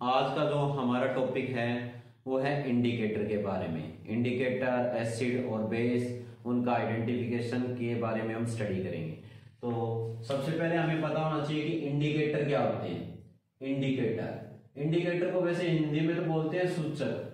आज का जो हमारा टॉपिक है वो है इंडिकेटर के बारे में। इंडिकेटर, एसिड और बेस, उनका आइडेंटिफिकेशन के बारे में हम स्टडी करेंगे। तो सबसे पहले हमें पता होना चाहिए कि इंडिकेटर क्या होते हैं। इंडिकेटर को वैसे हिंदी में तो बोलते हैं सूचक।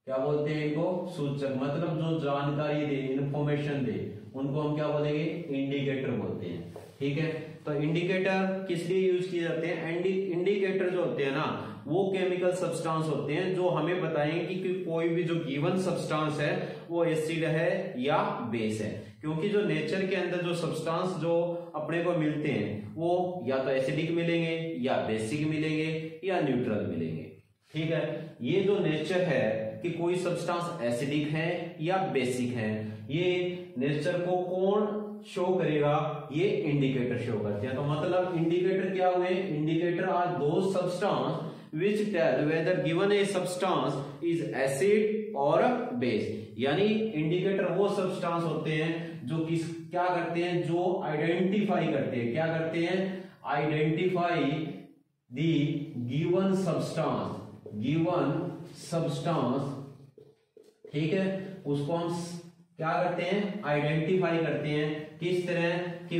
क्या बोलते हैं इनको? सूचक। मतलब जो जानकारी दे, इंफॉर्मेशन दे, उनको हम क्या बोलेंगे? इंडिकेटर बोलते हैं। ठीक है, तो इंडिकेटर किस लिए यूज किए जाते हैं? इंडिकेटर जो होते हैं ना, वो केमिकल सब्सटेंस होते हैं जो हमें बताएंगे कि कोई भी जो गिवन सब्सटेंस है वो एसिड है या बेस है। क्योंकि जो नेचर के अंदर जो सब्सटेंस जो अपने को मिलते हैं वो या तो एसिडिक मिलेंगे या बेसिक मिलेंगे या न्यूट्रल मिलेंगे। ठीक है, ये जो नेचर है कि कोई सब्सटेंस एसिडिक है या बेसिक है, ये नेचर को कौन शो करेगा? ये इंडिकेटर शो करते हैं। तो मतलब इंडिकेटर क्या हुए? Indicator are those substance which tell whether given a substance is acid or base। यानी इंडिकेटर वो सब्सटेंस होते हैं जो क्या करते हैं? जो आइडेंटिफाई करते हैं। क्या करते हैं? Identify the given substance. ठीक है, उसको हम क्या करते हैं? आइडेंटिफाई करते हैं। किस तरह कि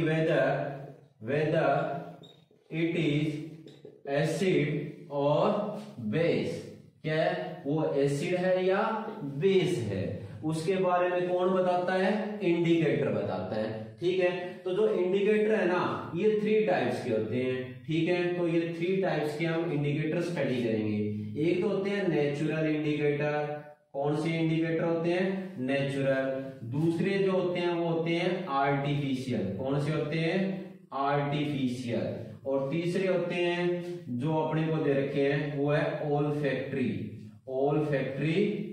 वेदर इट इज एसिड और बेस। क्या है? वो एसिड है या बेस है, उसके बारे में कौन बताता है? इंडिकेटर बताता है। ठीक है, तो जो इंडिकेटर है ना, ये 3 टाइप्स के होते हैं। ठीक है, तो ये 3 टाइप्स के हम इंडिकेटर स्टडी करेंगे। एक तो होते हैं नेचुरल इंडिकेटर। कौन से इंडिकेटर होते हैं? नेचुरल। दूसरे जो होते हैं वो होते हैं आर्टिफिशियल। कौन से होते हैं? आर्टिफिशियल। और तीसरे होते हैं जो अपने को दे रखे हैं वो है ओल्फैक्टरी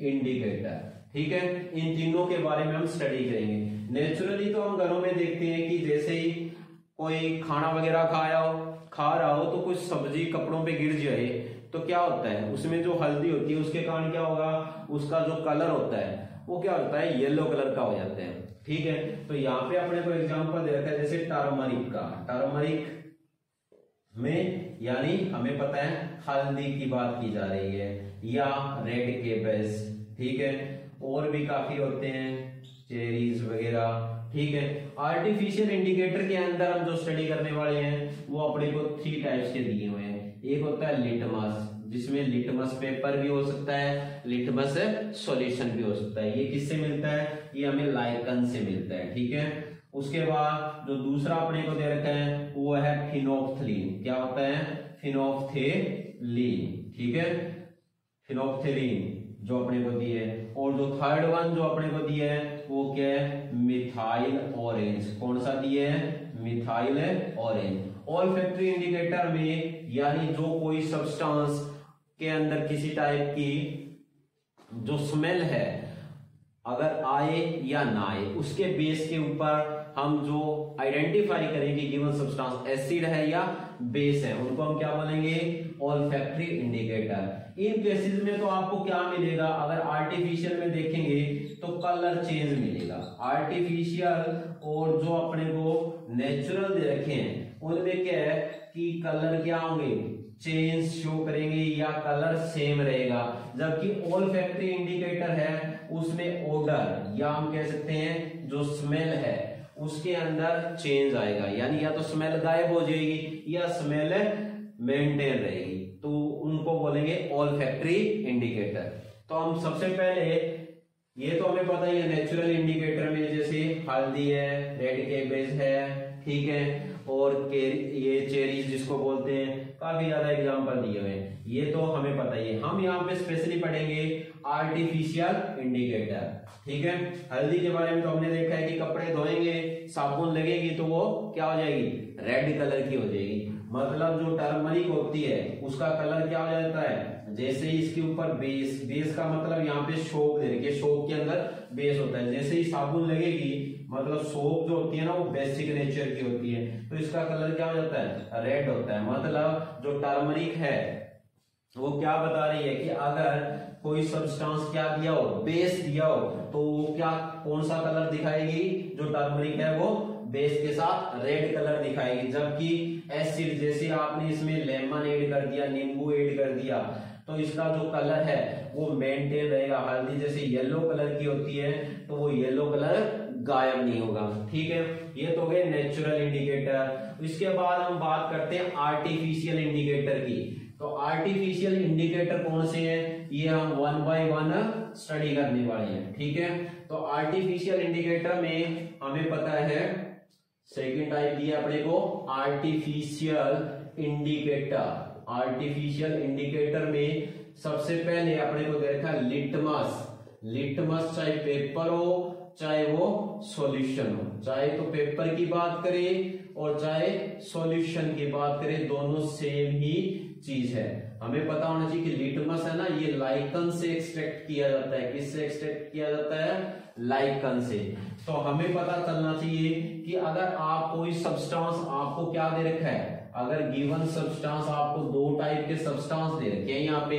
इंडिकेटर। ठीक है, इन तीनों के बारे में हम स्टडी करेंगे। नेचुरली तो हम घरों में देखते हैं कि जैसे ही कोई खाना वगैरह खा रहा हो तो कुछ सब्जी कपड़ों पे गिर जाए तो क्या होता है? उसमें जो हल्दी होती है उसके कारण क्या होगा? उसका जो कलर होता है वो क्या होता है? येलो कलर का हो जाता है। ठीक है, तो यहाँ पे अपने को एग्जांपल दे रखा है जैसे टर्मरिक का। टर्मरिक में यानी हमें पता है हल्दी की बात की जा रही है, या रेड केबेस। ठीक है, और भी काफी होते हैं, चेरीज वगैरह। ठीक है, आर्टिफिशियल इंडिकेटर के अंदर हम जो स्टडी करने वाले हैं वो अपने को 3 टाइप्स के दिए हुए हैं। एक होता है लिटमस, जिसमें लिटमस पेपर भी हो सकता है, लिटमस सॉल्यूशन भी हो सकता है। ये किससे मिलता है? ये हमें लाइकन से मिलता है। ठीक है, उसके बाद जो दूसरा अपने को दे रखा है वो है फिनोप्थलीन। क्या होता है? फिनोप्थलीन। ठीक है, फिनोप्थलीन जो अपने को दिए है। और जो थर्ड वन जो अपने को दिए है वो क्या है? Methyl orange. कौन सा दिए है? Methyl orange. ऑल्फैक्टरी इंडिकेटर में यानी जो कोई सब्सटेंस के अंदर किसी टाइप की जो स्मेल है अगर आए या ना आए, उसके बेस के ऊपर हम जो आइडेंटिफाई करेंगे गिवन सब्सटेंस एसिड है या बेस है, उनको हम क्या बोलेंगे? Olfactory indicator. इन केसेस में तो आपको क्या मिलेगा? अगर आर्टिफिशियल में देखेंगे तो कलर चेंज मिलेगा। आर्टिफिशियल और जो अपने को नेचुरल दे रखे हैं उनमें क्या है कि कलर क्या होंगे? चेंज शो करेंगे या कलर सेम रहेगा। जबकि ऑल्फैक्टरी इंडिकेटर है उसमें ओडर या हम कह सकते हैं जो स्मेल है उसके अंदर चेंज आएगा, यानी या तो स्मेल गायब हो जाएगी या स्मेल मेंटेन रहेगी, तो उनको बोलेंगे ऑल्फैक्टरी इंडिकेटर। तो हम सबसे पहले ये तो हमें पता ही है नेचुरल इंडिकेटर में जैसे हल्दी है, रेड केबेज है। ठीक है, और ये चेरीज जिसको बोलते हैं, काफी ज्यादा एग्जांपल दिए हुए हैं, ये तो हमें पता ही है। हम यहाँ पे स्पेशली पढ़ेंगे आर्टिफिशियल इंडिकेटर। ठीक है, हल्दी के बारे में तो हमने देखा है कि कपड़े धोएंगे, साबुन लगेगी तो वो क्या हो जाएगी? रेड कलर की हो जाएगी। मतलब जो टर्मरिक होती है उसका कलर क्या हो जाता है? जैसे ही इसके ऊपर बेस का मतलब यहाँ पे सोप दे रखी है, सोप के अंदर बेस होता है। जैसे ही साबुन लगेगी मतलब सोप जो होती है ना वो बेसिक नेचर की होती है, तो इसका कलर क्या हो जाता है? रेड होता है। मतलब जो टर्मरिक है वो क्या बता रही है कि अगर कोई सब्सटेंस क्या दिया हो? बेस दिया हो, तो वो क्या कौन सा कलर दिखाएगी? जो टर्मरिक है वो बेस के साथ रेड कलर दिखाएगी, जबकि एसिड जैसे आपने इसमें लेमन ऐड कर दिया, नींबू ऐड कर दिया, तो इसका जो कलर है वो मेंटेन रहेगा। हल्दी जैसे येलो कलर की होती है तो वो येलो कलर गायब नहीं होगा। ठीक है, ये तो गए नेचुरल इंडिकेटर। इसके बाद हम बात करते हैं आर्टिफिशियल इंडिकेटर की। तो आर्टिफिशियल इंडिकेटर कौन से हैं, ये हम 1 बाय 1 स्टडी करने वाले हैं। ठीक है, तो आर्टिफिशियल इंडिकेटर में हमें पता है सेकेंड टाइप दिया अपने को आर्टिफिशियल इंडिकेटर। आर्टिफिशियल इंडिकेटर में सबसे पहले अपने को देखा लिटमस। लिटमस चाहे पेपर हो चाहे वो सॉल्यूशन हो, चाहे तो पेपर की बात करें और चाहे सॉल्यूशन की बात करें, दोनों सेम ही चीज है। हमें पता होना चाहिए कि लिटमस है ना, ये लाइकन से एक्सट्रैक्ट किया जाता है। किससे एक्सट्रैक्ट किया जाता है, लाइकन से। तो हमें पता चलना चाहिए कि अगर आप कोई सब्सटेंस, आपको क्या दे रखा है, अगर गिवन सब्सटेंस आपको दो टाइप के सब्सटेंस दे रखे हैं यहाँ पे,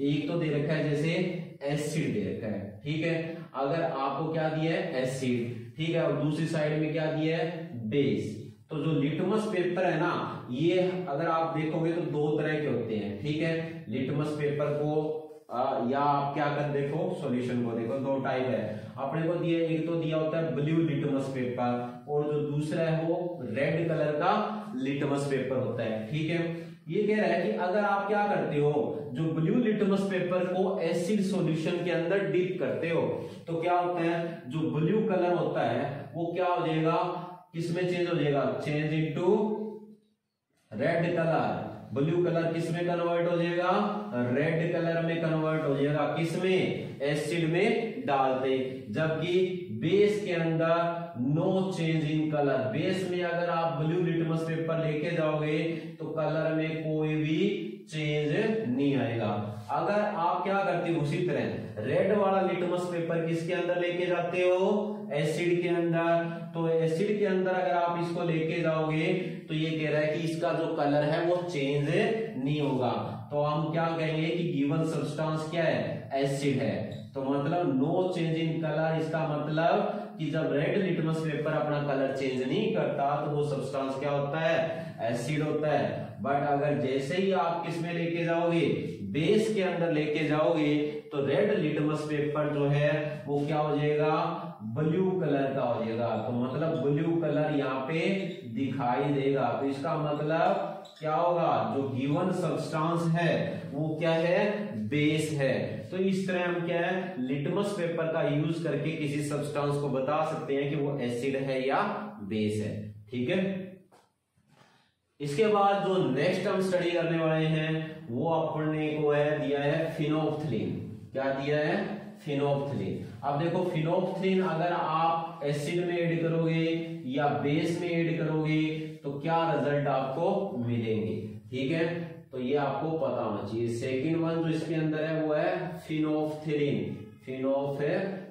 एक तो दे रखा है जैसे एसिड दे रखा है। ठीक है, अगर आपको क्या दिया है, एसिड। ठीक है, और दूसरी साइड में क्या दिया है, बेस। तो जो लिटमस पेपर है ना, ये अगर आप देखोगे तो दो तरह के होते हैं। ठीक है, लिटमस पेपर को या आप क्या कर देखो, सॉल्यूशन को देखो, दो टाइप है अपने को दिया। एक तो दिया होता है ब्लू लिटमस पेपर और जो दूसरा है वो रेड कलर का लिटमस पेपर होता है। ठीक है, ये कह रहा है कि अगर आप क्या करते हो, जो ब्लू लिटमस पेपर को एसिड सॉल्यूशन के अंदर डिप करते हो, तो क्या होता है, जो ब्लू कलर होता है वो क्या हो जाएगा, किसमें चेंज हो जाएगा, change into red colour. Blue colour किसमें कन्वर्ट हो जाएगा, रेड कलर में कन्वर्ट हो जाएगा। किसमें, एसिड में डालते। जबकि बेस के अंदर no change in colour. Base में अगर आप ब्लू लिटमस पेपर लेके जाओगे तो कलर में कोई भी चेंज नहीं आएगा। अगर आप क्या करते हो, उसी तरह रेड वाला लिटमस पेपर किसके अंदर लेके जाते हो, एसिड के अंदर। तो एसिड के अंदर अगर आप इसको लेके जाओगे तो ये कह रहा है कि इसका जो कलर है वो चेंज नहीं होगा। तो हम क्या कहेंगे कि गिवन सब्सटेंस क्या है, एसिड है। तो मतलब नो चेंज इन कलर, इसका मतलब कि जब रेड लिटमस पेपर अपना कलर चेंज नहीं करता तो वो सब्सटेंस क्या होता है, एसिड होता है। बट अगर जैसे ही आप किसमें लेके जाओगे, बेस के अंदर लेके जाओगे, तो रेड लिटमस पेपर जो है वो क्या हो जाएगा, ब्लू कलर का हो जाएगा। तो मतलब ब्लू कलर यहाँ पे दिखाई देगा। तो इसका मतलब क्या होगा, जो गिवन सब्सटेंस है वो क्या है, बेस है। तो इस तरह हम क्या है, लिटमस पेपर का यूज करके किसी सब्सटेंस को बता सकते हैं कि वो एसिड है या बेस है। ठीक है, इसके बाद जो नेक्स्ट हम स्टडी करने वाले हैं वो अपने को है दिया है फिनोल्फ्थलीन। क्या दिया है, फिनोल्फ्थलीन। अब देखो फिनोल्फ्थलीन अगर आप एसिड में ऐड करोगे या बेस में ऐड करोगे तो क्या रिजल्ट आपको मिलेंगे। ठीक है, तो ये आपको पता होना चाहिए। सेकंड वन जो इसके अंदर है वो है फिनोल्फ्थलीन। फिनोल्फ्थलीन।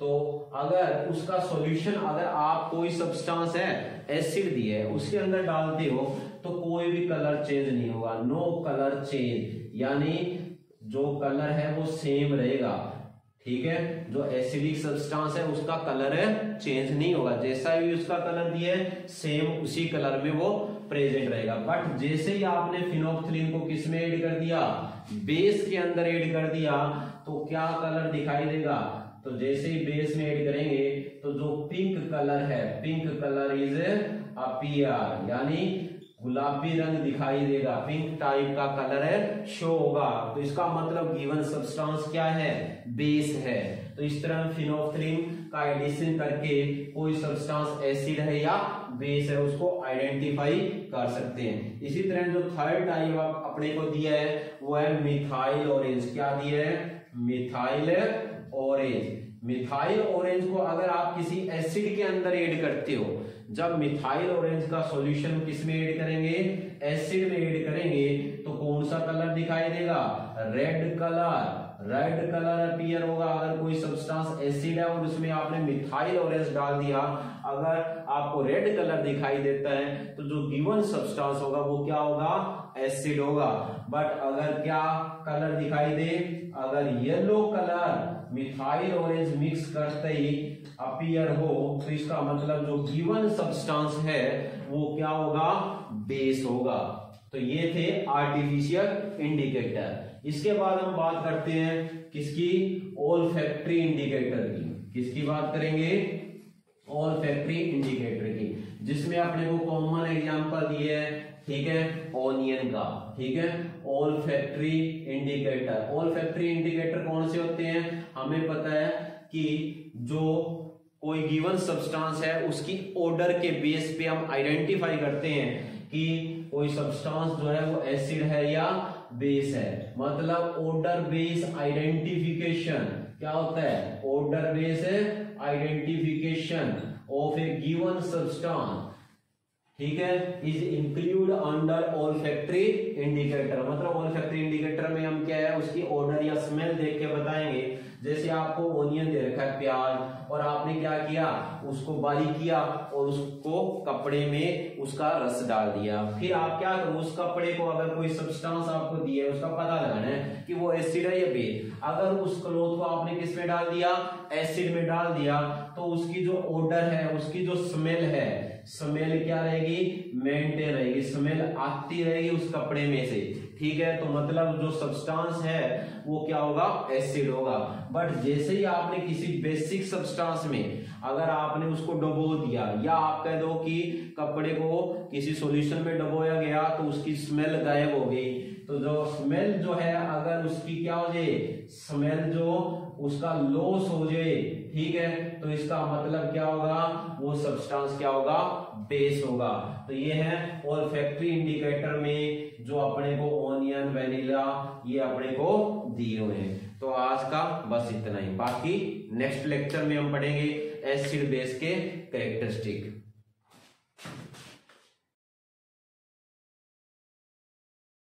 तो अगर उसका सॉल्यूशन, अगर आप कोई सब्सटेंस है एसिड दिया है उसके अंदर डालते हो तो कोई भी कलर चेंज नहीं होगा, नो कलर चेंज, यानी जो कलर है वो सेम रहेगा। ठीक है, जो एसिडिक सब्सटेंस है उसका कलर चेंज नहीं होगा, जैसा भी उसका कलर दिया है सेम उसी कलर में वो प्रेजेंट रहेगा। बट जैसे ही आपने फिनोल्फ्थलीन को किस में ऐड कर दिया, बेस के अंदर ऐड कर दिया, तो क्या कलर दिखाई देगा, तो जैसे ही बेस में ऐड करेंगे तो जो पिंक कलर है, पिंक कलर इज अपीयर, यानी गुलाबी रंग दिखाई देगा, पिंक टाइप का कलर है शो होगा। तो इसका मतलब गिवन सब्सटेंस क्या है, बेस है। तो इस तरह फिनोल्फ्थलीन का एडिशन करके कोई सब्सटेंस एसिड है या बेस है उसको आइडेंटिफाई कर सकते हैं। इसी तरह जो थर्ड टाइप अपने को दिया है वो है मिथाइल ऑरेंज। क्या दिया है, मिथाइल ऑरेंज। मिथाइल ऑरेंज को अगर आप किसी एसिड के अंदर ऐड करते हो, जब मिथाइल ऑरेंज का सॉल्यूशन किस में ऐड करेंगे, एसिड में ऐड करेंगे, तो कौन सा कलर दिखाई देगा, red colour. Red colour appear होगा अगर कोई सब्सटेंस एसिड है और उसमें आपने मिथाइल ऑरेंज डाल दिया, अगर आपको रेड कलर दिखाई देता है तो जो गिवन सब्सटेंस होगा वो क्या होगा, एसिड होगा। बट अगर क्या कलर दिखाई दे, अगर yellow colour methyl orange mix करते ही अपीयर हो, तो इसका मतलब जो गिवन सब्सटेंस है वो क्या होगा, बेस होगा। तो ये थे आर्टिफिशियल इंडिकेटर। इसके बाद हम बात करते हैं किसकी, ओल्फैक्टरी इंडिकेटर की। किसकी बात करेंगे, ओल्फैक्टरी इंडिकेटर की, जिसमें अपने को कॉमन एग्जांपल दिए है, ठीक है, ओनियन का, ठीक है। ओल्फैक्टरी इंडिकेटर, ओल्फैक्टरी इंडिकेटर कौन से होते हैं, हमें पता है कि जो कोई गिवन सब्सटेंस है उसकी ऑर्डर के बेस पे हम आइडेंटिफाई करते हैं कि कोई सब्सटेंस जो है वो एसिड है या बेस है। मतलब ऑर्डर बेस आइडेंटिफिकेशन क्या होता है, order base identification of A given substance, ठीक है, is include under olfactory indicator. मतलब ओल्फैक्टरी इंडिकेटर में हम क्या है, उसकी ऑर्डर या स्मेल देख के बताएंगे। जैसे आपको ओनियन दे रखा है, प्याज, और आपने क्या किया, उसको बारीक किया और उसको कपड़े में उसका रस डाल दिया। फिर आप क्या करो, उस कपड़े को अगर कोई सब्सटेंस आपको दिया है उसका पता लगाना है कि वो एसिड है या बेस। अगर उस क्लॉथ को आपने किस में डाल दिया, एसिड में डाल दिया, तो उसकी जो ऑर्डर है, उसकी जो स्मेल है, स्मेल क्या रहेगी, मेंटेन रहेगी, स्मेल आती रहेगी उस कपड़े में से, ठीक है। तो मतलब जो सब्सटेंस है वो क्या होगा, एसिड होगा। बट जैसे ही आपने किसी बेसिक सब्सटेंस में अगर आपने उसको डुबो दिया, या आप कह दो कि कपड़े को किसी सॉल्यूशन में डुबोया गया, तो उसकी स्मेल गायब हो गई। तो जो स्मेल जो है, अगर उसकी क्या हो जाए, स्मेल जो उसका लॉस हो जाए, ठीक है, तो इसका मतलब क्या होगा, वो सब्सटेंस क्या होगा, बेस होगा। तो ये है ओल्फैक्टरी इंडिकेटर में जो अपने को ओनियन, वेनिला ये अपने को दिए हुए हैं। तो आज का बस इतना ही, बाकी नेक्स्ट लेक्चर में हम पढ़ेंगे एसिड बेस के कैरेक्टरिस्टिक।